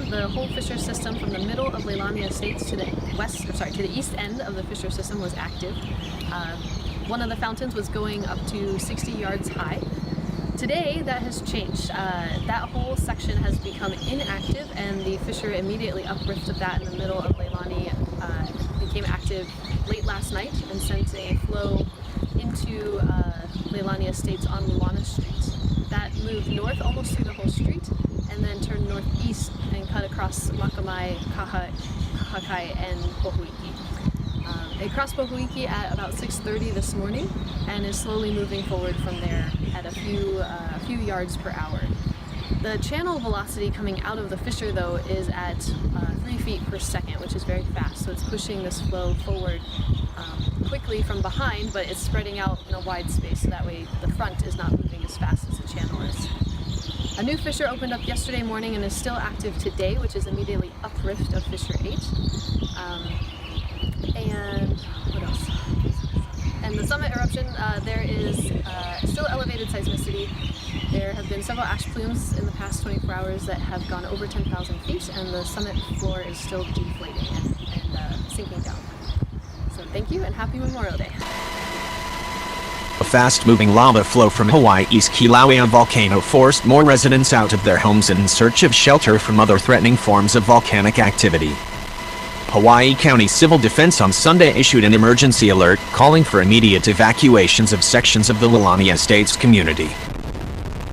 the whole fissure system from the middle of Leilani Estates to the east end of the fissure system was active. One of the fountains was going up to 60 yards high. Today, that has changed. That whole section has become inactive, and the fissure immediately uprift of that in the middle of Leilani became active late last night and sent a flow into Leilani Estates on Luana Street. That moved north almost through the whole street and then turned northeast and cut across Makamai, Kahakai, and Pohuiki. It crossed Pohuiki at about 6:30 this morning and is slowly moving forward from there at a few yards per hour. The channel velocity coming out of the fissure, though, is at 3 feet per second, which is very fast. So it's pushing this flow forward quickly from behind, but it's spreading out in a wide space, so that way the front is not moving as fast as the channel is. A new fissure opened up yesterday morning and is still active today, which is immediately uprift of Fissure 8. And what else? And the summit eruption, there is still elevated seismicity. There have been several ash plumes in the past 24 hours that have gone over 10,000 feet, and the summit floor is still deflating and sinking down. So thank you, and happy Memorial Day. A fast-moving lava flow from Hawaii's Kilauea volcano forced more residents out of their homes in search of shelter from other threatening forms of volcanic activity. Hawaii County Civil Defense on Sunday issued an emergency alert calling for immediate evacuations of sections of the Leilani Estates community.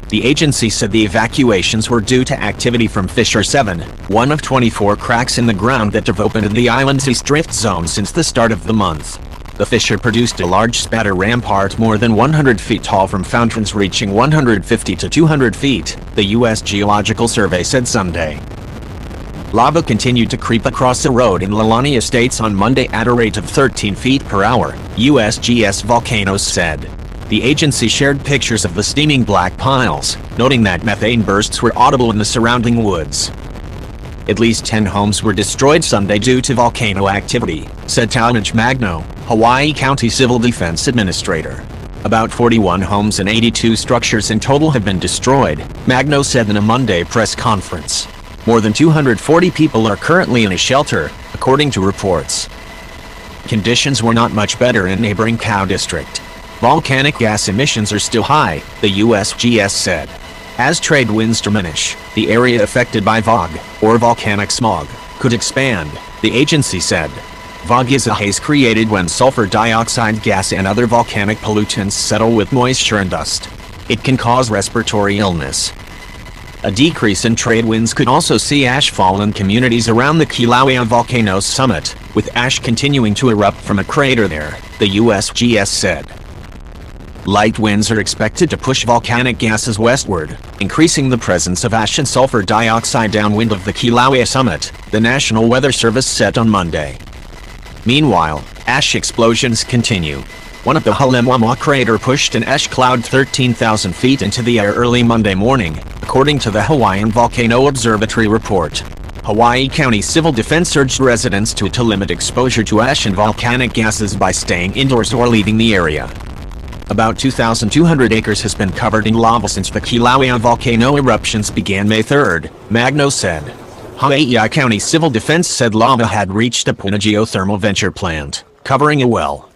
The agency said the evacuations were due to activity from Fissure 7, one of 24 cracks in the ground that have opened in the island's east drift zone since the start of the month. The fissure produced a large spatter rampart more than 100 feet tall from fountains reaching 150 to 200 feet, the U.S. Geological Survey said Sunday. Lava continued to creep across the road in Leilani Estates on Monday at a rate of 13 feet per hour, USGS Volcanoes said. The agency shared pictures of the steaming black piles, noting that methane bursts were audible in the surrounding woods. At least 10 homes were destroyed Sunday due to volcano activity, said Talmadge Magno, Hawaii County Civil Defense Administrator. About 41 homes and 82 structures in total have been destroyed, Magno said in a Monday press conference. More than 240 people are currently in a shelter, according to reports. Conditions were not much better in neighboring Kau District. Volcanic gas emissions are still high, the USGS said. As trade winds diminish, the area affected by VOG, or volcanic smog, could expand, the agency said. VOG is a haze created when sulfur dioxide gas and other volcanic pollutants settle with moisture and dust. It can cause respiratory illness. A decrease in trade winds could also see ash fall in communities around the Kilauea volcano's summit, with ash continuing to erupt from a crater there, the USGS said. Light winds are expected to push volcanic gases westward, increasing the presence of ash and sulfur dioxide downwind of the Kilauea summit, the National Weather Service said on Monday. Meanwhile, ash explosions continue. One of the Halemaumau crater pushed an ash cloud 13,000 feet into the air early Monday morning, according to the Hawaiian Volcano Observatory report. Hawaii County Civil Defense urged residents to limit exposure to ash and volcanic gases by staying indoors or leaving the area. About 2,200 acres has been covered in lava since the Kilauea volcano eruptions began May 3rd, Magno said. Hawaii County Civil Defense said lava had reached a Puna geothermal venture plant, covering a well.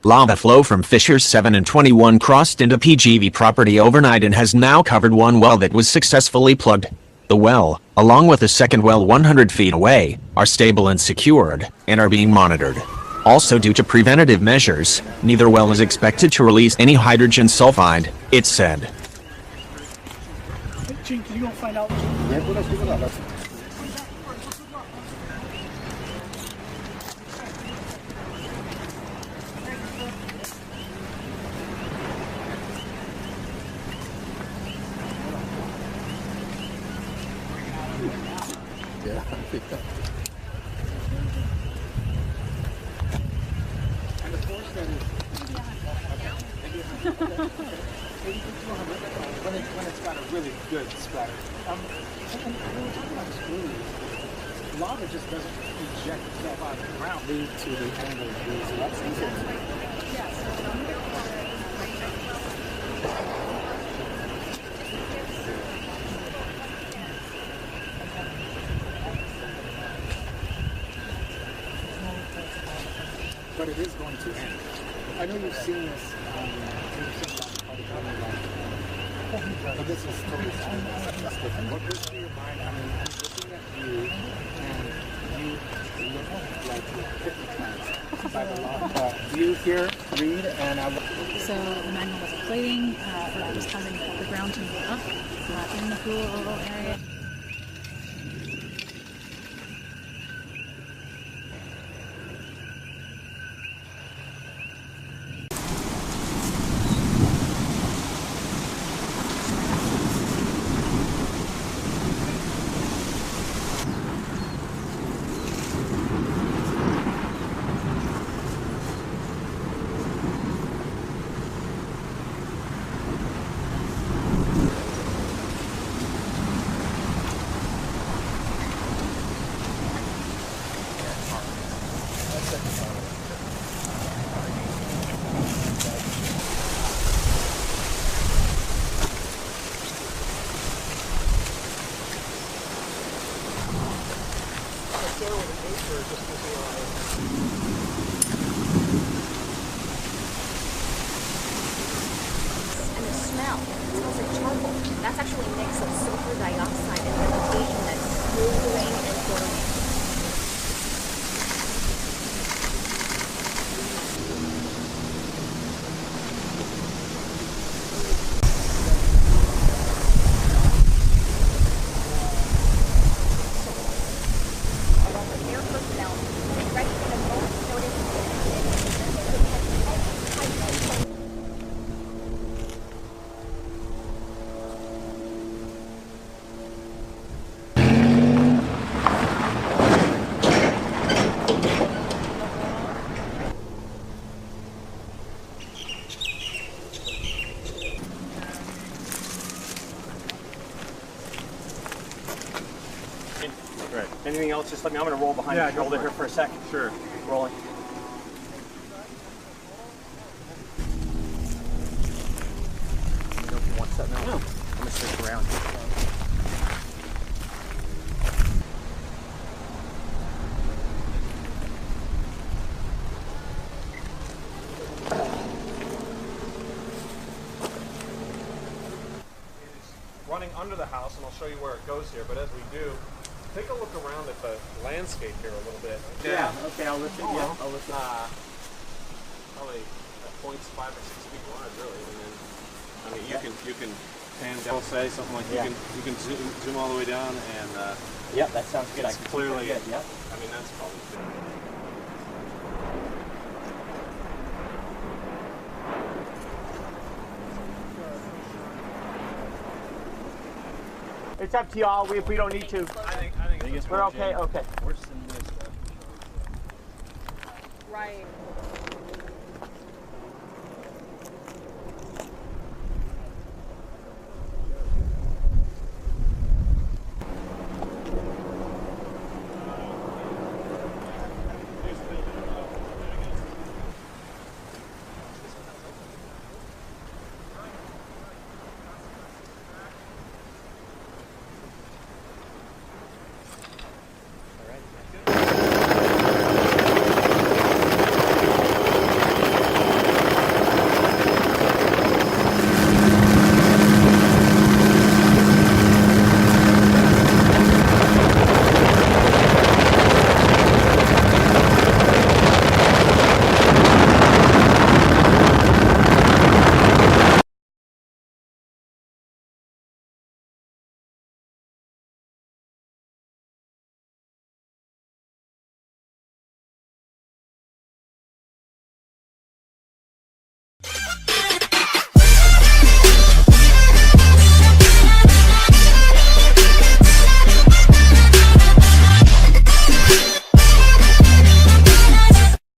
Lava flow from Fissures 7 and 21 crossed into PGV property overnight and has now covered one well that was successfully plugged. The well, along with a second well 100 feet away, are stable and secured, and are being monitored. Also due to preventative measures, neither well is expected to release any hydrogen sulfide, it said. When it's got a really good splatter. Lava just doesn't eject itself out of the ground due to the angle of these eruptions. it is going to end. I know you've seen this but this is totally different. What goes through your mind? I mean, he's looking at you, and you look like you're hypnotized by the law. Do you hear, read, and So the magma was inflating, or it was causing the ground to move up in the pool area. And the smell, it smells like charcoal. That's actually a mix of sulfur dioxide and vegetation that's moldering and forming. Along with air personnel, ready for the moment's notice to Right. Anything else, just let me, I'm going to roll behind your shoulder here for a second. Sure. Rolling. Let me know if you want something else. No. I'm going to stick around. Running under the house, and I'll show you where it goes here, but as we do, take a look around at the landscape here a little bit. Yeah, okay, I'll lift it. Yeah, I'll lift it. Probably at points 5 or 6 feet wide, really. And then, I mean, you can pan down, say something like you can zoom all the way down, and Yeah, that sounds good. I it's can clearly. good. Yeah. I mean, that's probably good. It's up to y'all. We don't need to. I think We're okay. Okay. Right.